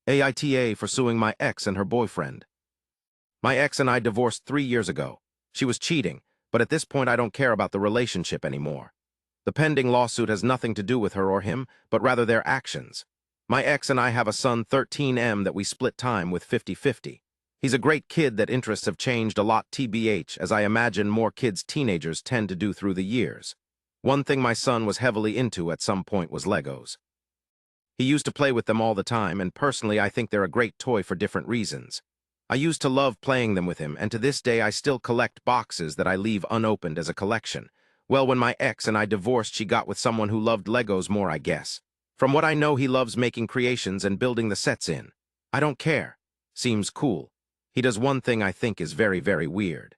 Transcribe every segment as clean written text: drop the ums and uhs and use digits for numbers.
AITA for suing my ex and her boyfriend. My ex and I divorced 3 years ago. She was cheating, but at this point I don't care about the relationship anymore. The pending lawsuit has nothing to do with her or him, but rather their actions. My ex and I have a son 13M that we split time with 50-50. He's a great kid that interests have changed a lot TBH, as I imagine more kids teenagers tend to do through the years. One thing my son was heavily into at some point was Legos. He used to play with them all the time, and personally I think they're a great toy for different reasons. I used to love playing them with him, and to this day I still collect boxes that I leave unopened as a collection. Well, when my ex and I divorced, she got with someone who loved Legos more, I guess. From what I know, he loves making creations and building the sets in. I don't care. Seems cool. He does one thing I think is very, very weird.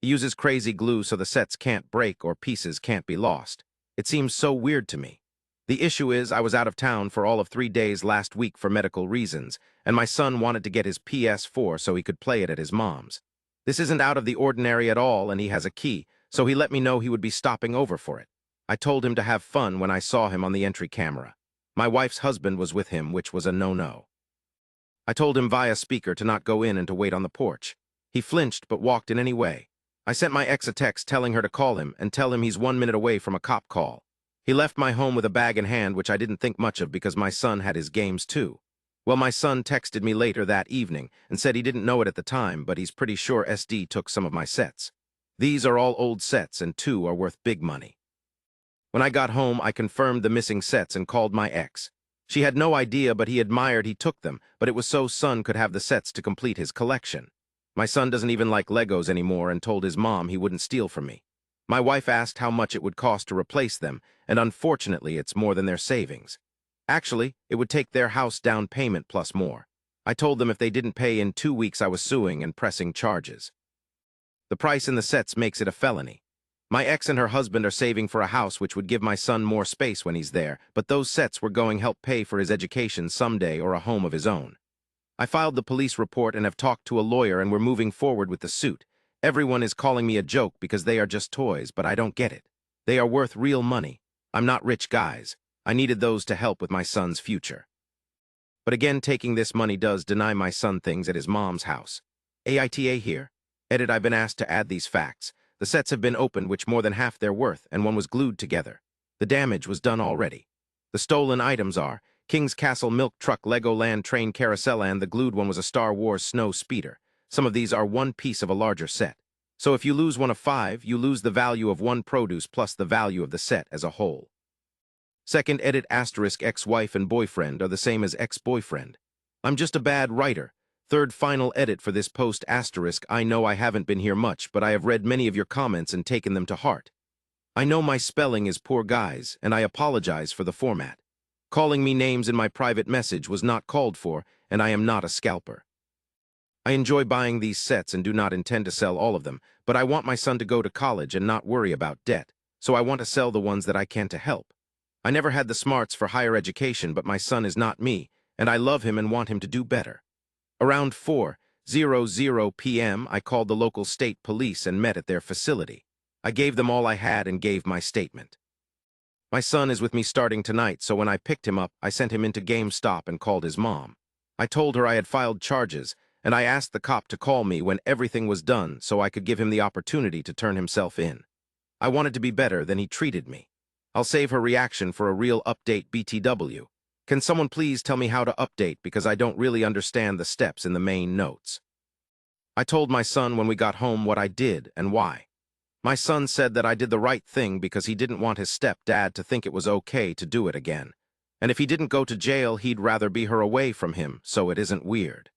He uses crazy glue so the sets can't break or pieces can't be lost. It seems so weird to me. The issue is I was out of town for all of 3 days last week for medical reasons, and my son wanted to get his PS4 so he could play it at his mom's. This isn't out of the ordinary at all, and he has a key, so he let me know he would be stopping over for it. I told him to have fun when I saw him on the entry camera. My wife's husband was with him, which was a no-no. I told him via speaker to not go in and to wait on the porch. He flinched but walked in anyway. I sent my ex a text telling her to call him and tell him he's 1 minute away from a cop call. He left my home with a bag in hand, which I didn't think much of because my son had his games too. Well, my son texted me later that evening and said he didn't know it at the time, but he's pretty sure SD took some of my sets. These are all old sets, and 2 are worth big money. When I got home, I confirmed the missing sets and called my ex. She had no idea, but he admired he took them, but it was so son could have the sets to complete his collection. My son doesn't even like Legos anymore and told his mom he wouldn't steal from me. My wife asked how much it would cost to replace them, and unfortunately it's more than their savings. Actually, it would take their house down payment plus more. I told them if they didn't pay in 2 weeks I was suing and pressing charges. The price in the sets makes it a felony. My ex and her husband are saving for a house which would give my son more space when he's there, but those sets were going help pay for his education someday or a home of his own. I filed the police report and have talked to a lawyer, and we're moving forward with the suit. Everyone is calling me a joke because they are just toys, but I don't get it. They are worth real money. I'm not rich, guys. I needed those to help with my son's future. But again, taking this money does deny my son things at his mom's house. AITA here. Edit, I've been asked to add these facts. The sets have been opened, which more than half their worth, and one was glued together. The damage was done already. The stolen items are King's Castle Milk Truck Legoland Train Carousel, and the glued one was a Star Wars Snow Speeder. Some of these are one piece of a larger set. So if you lose one of 5, you lose the value of one produce plus the value of the set as a whole. Second edit, asterisk, ex-wife and boyfriend are the same as ex-boyfriend. I'm just a bad writer. Third final edit for this post, asterisk, I know I haven't been here much, but I have read many of your comments and taken them to heart. I know my spelling is poor, guys, and I apologize for the format. Calling me names in my private message was not called for, and I am not a scalper. I enjoy buying these sets and do not intend to sell all of them, but I want my son to go to college and not worry about debt, so I want to sell the ones that I can to help. I never had the smarts for higher education, but my son is not me, and I love him and want him to do better. Around 4:00 p.m., I called the local state police and met at their facility. I gave them all I had and gave my statement. My son is with me starting tonight, so when I picked him up, I sent him into GameStop and called his mom. I told her I had filed charges, and I asked the cop to call me when everything was done so I could give him the opportunity to turn himself in. I wanted to be better than he treated me. I'll save her reaction for a real update BTW. Can someone please tell me how to update, because I don't really understand the steps in the main notes. I told my son when we got home what I did and why. My son said that I did the right thing because he didn't want his stepdad to think it was okay to do it again. And if he didn't go to jail, he'd rather be her away from him, so it isn't weird.